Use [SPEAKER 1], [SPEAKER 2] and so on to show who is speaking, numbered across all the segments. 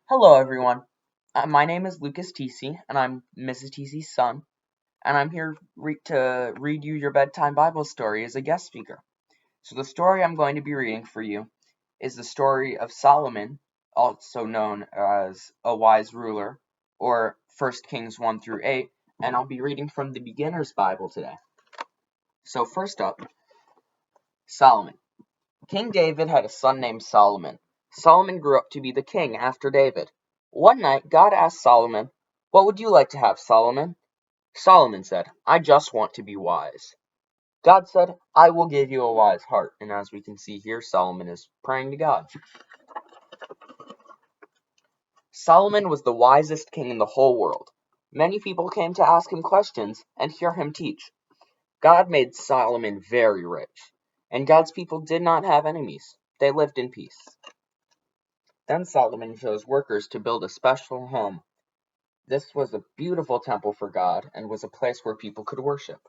[SPEAKER 1] Hello, everyone. My name is Lucas TC, and I'm Mrs. TC's son, and I'm here to read you your bedtime Bible story as a guest speaker. So, the story I'm going to be reading for you is the story of Solomon, also known as a wise ruler, or 1 Kings 1 through 8, and I'll be reading from the Beginner's Bible today. So, first up, Solomon. King David had a son named Solomon. Solomon grew up to be the king after David. One night, God asked Solomon, "What would you like to have, Solomon?" Solomon said, "I just want to be wise." God said, "I will give you a wise heart." And as we can see here, Solomon is praying to God. Solomon was the wisest king in the whole world. Many people came to ask him questions and hear him teach. God made Solomon very rich, and God's people did not have enemies. They lived in peace. Then Solomon chose workers to build a special home. This was a beautiful temple for God and was a place where people could worship.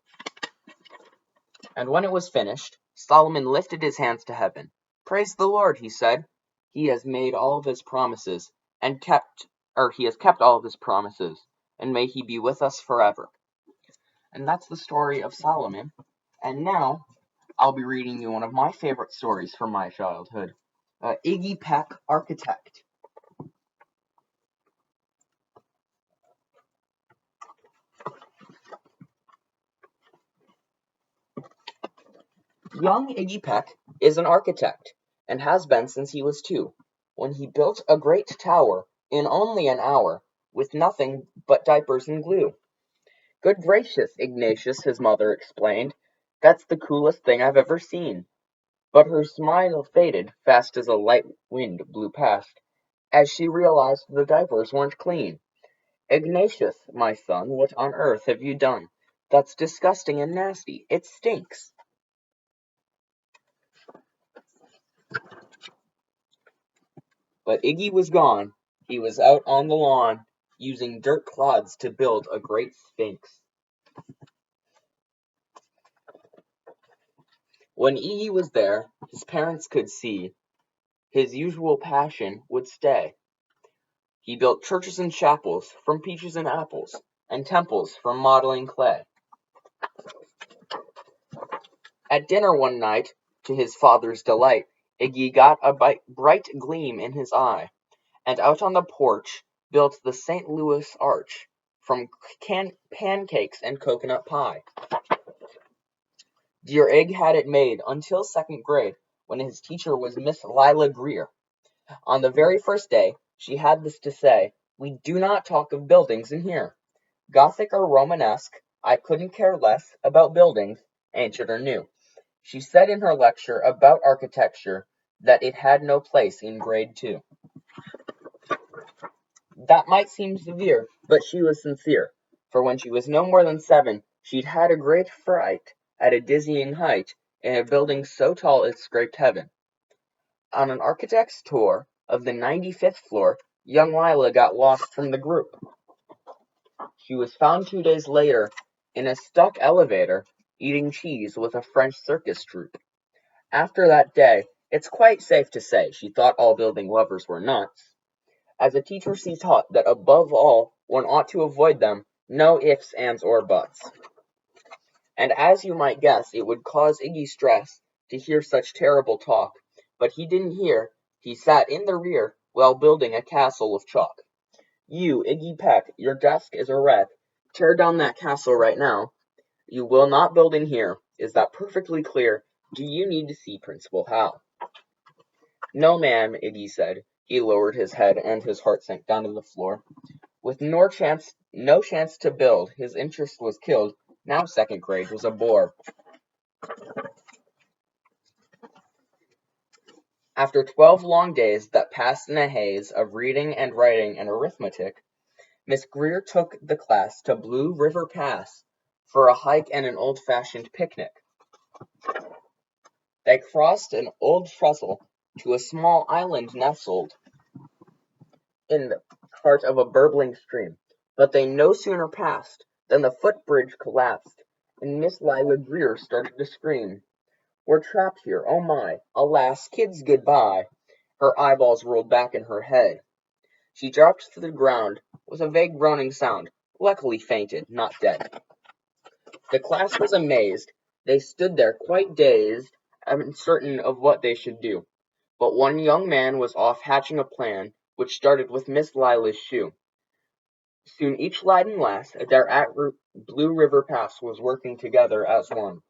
[SPEAKER 1] And when it was finished, Solomon lifted his hands to heaven. "Praise the Lord," he said. He has made all of his promises and he has kept all of his promises, and may he be with us forever. And that's the story of Solomon. And now I'll be reading you one of my favorite stories from my childhood, Iggy Peck, Architect. Young Iggy Peck is an architect, and has been since he was 2, when he built a great tower in only an hour, with nothing but diapers and glue. "Good gracious, Ignatius," his mother explained, "that's the coolest thing I've ever seen." But her smile faded fast as a light wind blew past, as she realized the diapers weren't clean. "Ignatius, my son, what on earth have you done? That's disgusting and nasty. It stinks." But Iggy was gone. He was out on the lawn, using dirt clods to build a great sphinx. When Iggy was there, his parents could see his usual passion would stay. He built churches and chapels from peaches and apples, and temples from modeling clay. At dinner one night, to his father's delight, Iggy got a bright gleam in his eye, and out on the porch built the St. Louis Arch from pancakes and coconut pie. Dear Ig had it made until second grade, when his teacher was Miss Lila Greer. On the very first day, she had this to say: "We do not talk of buildings in here. Gothic or Romanesque, I couldn't care less about buildings, ancient or new." She said in her lecture about architecture that it had no place in grade 2. That might seem severe, but she was sincere, for when she was no more than 7, she'd had a great fright at a dizzying height in a building so tall it scraped heaven. On an architect's tour of the 95th floor, young Lila got lost from the group. She was found 2 days later in a stuck elevator eating cheese with a French circus troupe. After that day, it's quite safe to say she thought all building lovers were nuts. As a teacher, she taught that above all one ought to avoid them, no ifs, ands, or buts. And as you might guess, it would cause Iggy stress to hear such terrible talk, but he didn't hear. He sat in the rear while building a castle of chalk. "You, Iggy Peck, your desk is a wreck. Tear down that castle right now. You will not build in here. Is that perfectly clear? Do you need to see Principal Howe?" "No, ma'am," Iggy said. He lowered his head, and his heart sank down to the floor. With no chance to build, his interest was killed. Now second grade was a bore. After 12 long days that passed in a haze of reading and writing and arithmetic, Miss Greer took the class to Blue River Pass for a hike and an old-fashioned picnic. They crossed an old trestle to a small island nestled in the heart of a burbling stream, but they no sooner passed than the footbridge collapsed, and Miss Lila Greer started to scream. "We're trapped here, oh my! Alas, kids, goodbye!" Her eyeballs rolled back in her head. She dropped to the ground with a vague groaning sound, luckily fainted, not dead. The class was amazed. They stood there quite dazed, uncertain of what they should do. But one young man was off hatching a plan, which started with Miss Lila's shoe. Soon each lad and lass there at Blue River Pass was working together as one.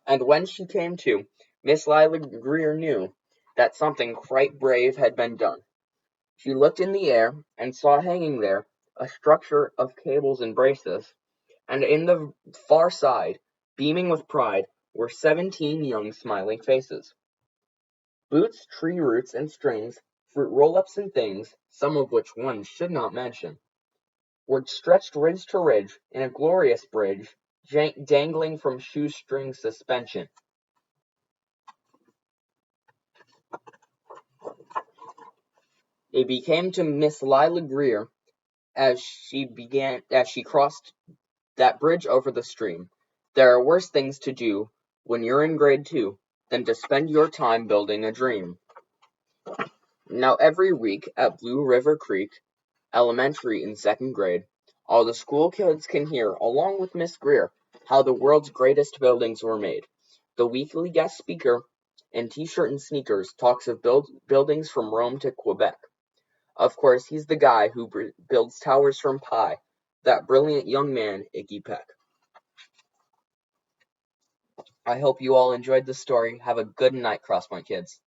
[SPEAKER 1] And when she came to, Miss Lila Greer knew that something quite brave had been done. She looked in the air, and saw hanging there a structure of cables and braces, and in the far side, beaming with pride, were 17 young smiling faces. Boots, tree roots, and strings, fruit roll-ups and things, some of which one should not mention, were stretched ridge to ridge in a glorious bridge, dangling from shoestring suspension. It became to Miss Lila Greer as she crossed that bridge over the stream. There are worse things to do when you're in grade 2 than to spend your time building a dream. Now every week at Blue River Creek Elementary in 2nd grade, all the school kids can hear, along with Miss Greer, how the world's greatest buildings were made. The weekly guest speaker in t-shirt and sneakers talks of buildings from Rome to Quebec. Of course, he's the guy who builds towers from pie, that brilliant young man, Iggy Peck. I hope you all enjoyed the story. Have a good night, Crosspoint kids.